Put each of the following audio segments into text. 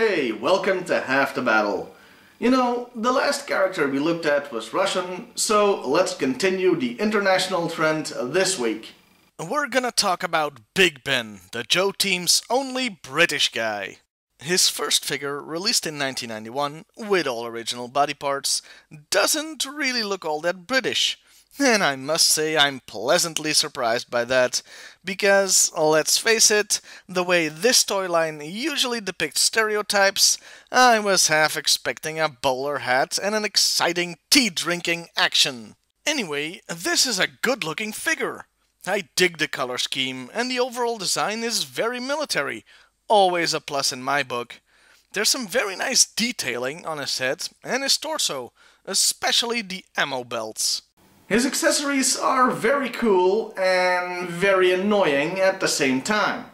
hey, welcome to Half the Battle. You know, the last character we looked at was Russian, so let's continue the international trend this week. We're gonna talk about Big Ben, the Joe team's only British guy. His first figure, released in 1991, with all original body parts, doesn't really look all that British. And I must say I'm pleasantly surprised by that, because, let's face it, the way this toy line usually depicts stereotypes, I was half expecting a bowler hat and an exciting tea-drinking action. Anyway, this is a good-looking figure. I dig the color scheme, and the overall design is very military, always a plus in my book. There's some very nice detailing on his head and his torso, especially the ammo belts. His accessories are very cool and very annoying at the same time.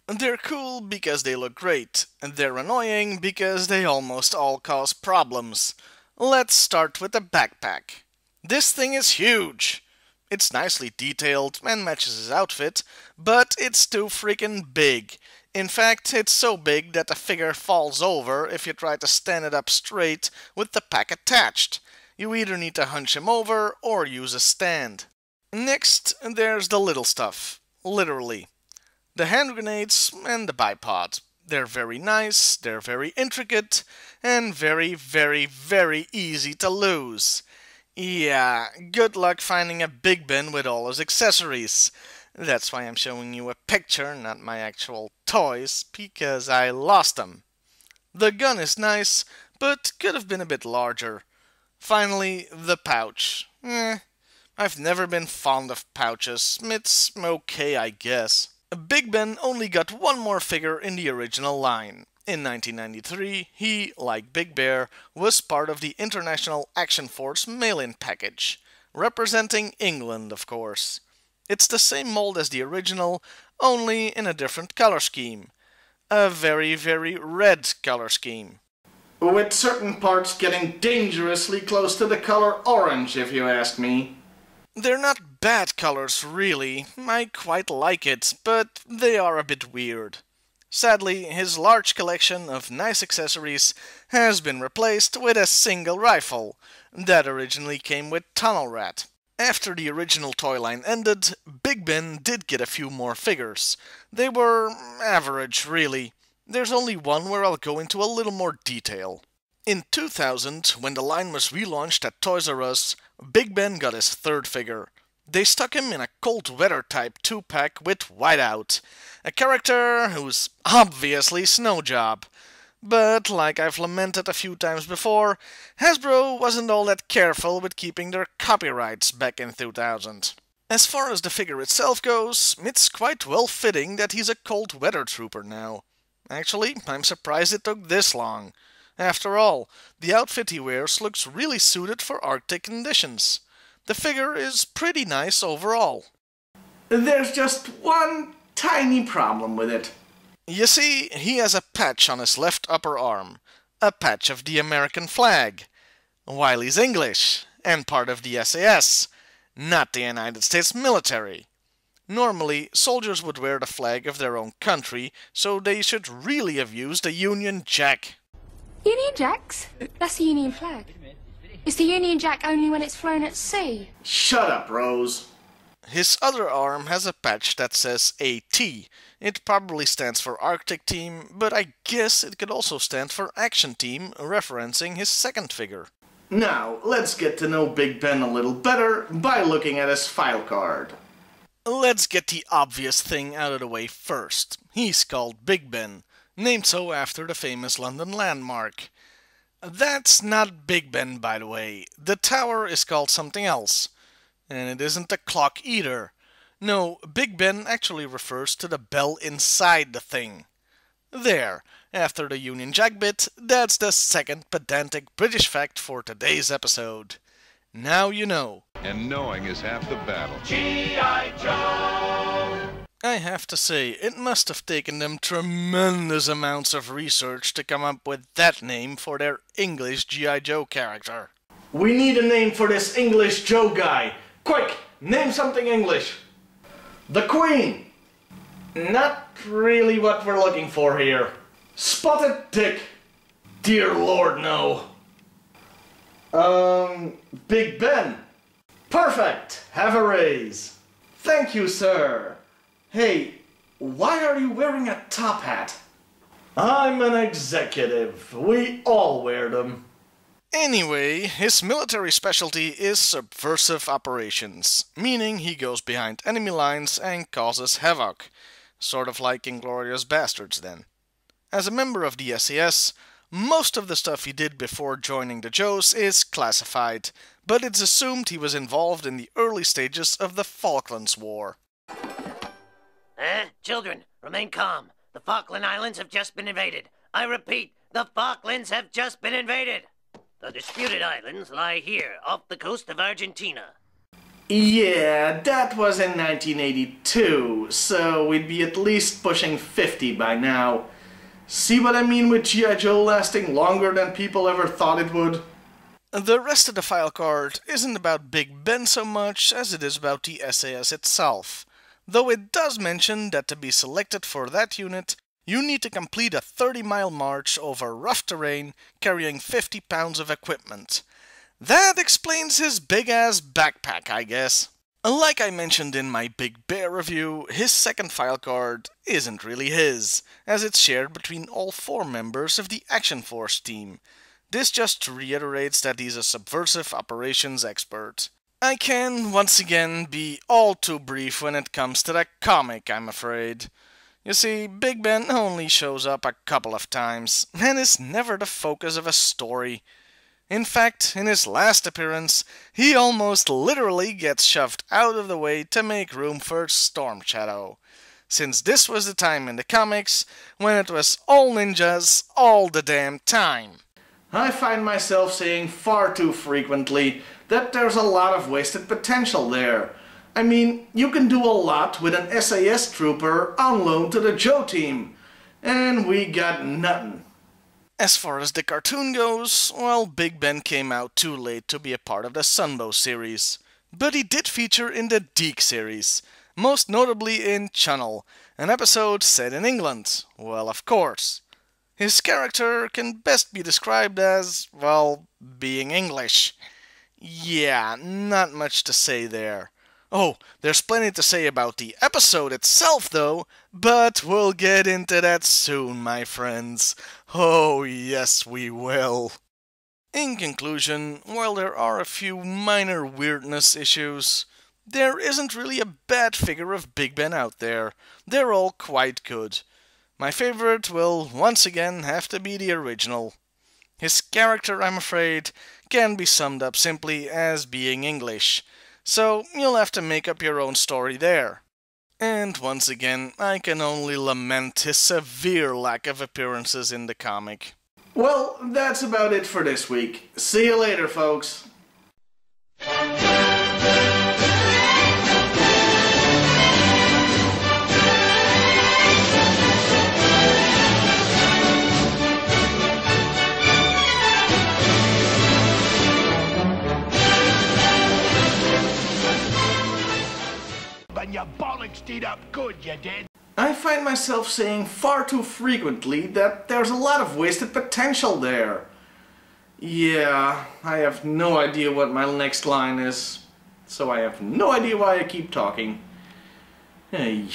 They're cool because they look great, and they're annoying because they almost all cause problems. Let's start with the backpack. This thing is huge! It's nicely detailed and matches his outfit, but it's too freaking big. In fact, it's so big that the figure falls over if you try to stand it up straight with the pack attached. You either need to hunch him over or use a stand. Next, there's the little stuff. Literally. The hand grenades and the bipod. They're very nice, they're very intricate, and very, very, very easy to lose. Yeah, good luck finding a Big Ben with all his accessories. That's why I'm showing you a picture, not my actual toys, because I lost them. The gun is nice, but could have been a bit larger. Finally, the pouch. I've never been fond of pouches. It's okay, I guess. Big Ben only got one more figure in the original line. In 1993, he, like Big Bear, was part of the International Action Force mail-in package, representing England, of course. It's the same mold as the original, only in a different color scheme. A very, very red color scheme. With certain parts getting dangerously close to the color orange, if you ask me. They're not bad colors, really. I quite like it, but they are a bit weird. Sadly, his large collection of nice accessories has been replaced with a single rifle that originally came with Tunnel Rat. After the original toy line ended, Big Ben did get a few more figures. They were average, really. There's only one where I'll go into a little more detail. In 2000, when the line was relaunched at Toys R Us, Big Ben got his third figure. They stuck him in a cold weather type 2-pack with Whiteout, a character who's obviously snow job. But like I've lamented a few times before, Hasbro wasn't all that careful with keeping their copyrights back in 2000. As far as the figure itself goes, it's quite well fitting that he's a cold weather trooper now. Actually, I'm surprised it took this long. After all, the outfit he wears looks really suited for Arctic conditions. The figure is pretty nice overall. There's just one tiny problem with it. You see, he has a patch on his left upper arm. A patch of the American flag. While he's English, and part of the SAS, not the United States military. Normally, soldiers would wear the flag of their own country, so they should really have used a Union Jack. Union Jacks? That's the Union flag. Is the Union Jack only when it's flown at sea? Shut up, Rose. His other arm has a patch that says AT. It probably stands for Arctic Team, but I guess it could also stand for Action Team, referencing his second figure. Now, let's get to know Big Ben a little better by looking at his file card. Let's get the obvious thing out of the way first. He's called Big Ben, named so after the famous London landmark. That's not Big Ben, by the way. The tower is called something else. And it isn't the clock either. No, Big Ben actually refers to the bell inside the thing. There, after the Union Jack bit, that's the second pedantic British fact for today's episode. Now you know. And knowing is half the battle. G.I. Joe! I have to say, it must have taken them tremendous amounts of research to come up with that name for their English G.I. Joe character. We need a name for this English Joe guy. Quick, name something English. The Queen. Not really what we're looking for here. Spotted dick. Dear Lord, no. Big Ben. Perfect. Have a raise. Thank you, sir. Hey, why are you wearing a top hat? I'm an executive. We all wear them. Anyway, his military specialty is subversive operations, meaning he goes behind enemy lines and causes havoc. Sort of like Inglourious Bastards, then. As a member of the SAS, most of the stuff he did before joining the Joes is classified, but it's assumed he was involved in the early stages of the Falklands War. Children, remain calm. The Falkland Islands have just been invaded. I repeat, the Falklands have just been invaded. The disputed islands lie here, off the coast of Argentina. Yeah, that was in 1982, so we'd be at least pushing 50 by now. See what I mean with G.I. Joe lasting longer than people ever thought it would? The rest of the file card isn't about Big Ben so much as it is about the SAS itself, though it does mention that to be selected for that unit, you need to complete a 30-mile march over rough terrain carrying 50 pounds of equipment. That explains his big-ass backpack, I guess. Like I mentioned in my Big Bear review, his second file card isn't really his, as it's shared between all 4 members of the Action Force team. This just reiterates that he's a subversive operations expert. I can, once again, be all too brief when it comes to the comic, I'm afraid. You see, Big Ben only shows up a couple of times, and is never the focus of a story. In fact, in his last appearance, he almost literally gets shoved out of the way to make room for Storm Shadow, since this was the time in the comics when it was all ninjas all the damn time. I find myself saying far too frequently that there's a lot of wasted potential there. I mean, you can do a lot with an SAS trooper on loan to the Joe team, and we got nothing. As far as the cartoon goes, well, Big Ben came out too late to be a part of the Sunbow series. But he did feature in the Deke series, most notably in Channel, an episode set in England. Well, of course. His character can best be described as, well, being English. Yeah, not much to say there. Oh, there's plenty to say about the episode itself, though, but we'll get into that soon, my friends. Oh, yes, we will. In conclusion, while there are a few minor weirdness issues, there isn't really a bad figure of Big Ben out there. They're all quite good. My favorite will once again have to be the original. His character, I'm afraid, can be summed up simply as being English. So you'll have to make up your own story there. And once again, I can only lament his severe lack of appearances in the comic. Well, that's about it for this week. See you later, folks. And your bollocks did up good, you did. I find myself saying far too frequently that there's a lot of wasted potential there. Yeah, I have no idea what my next line is, so I have no idea why I keep talking. Hey.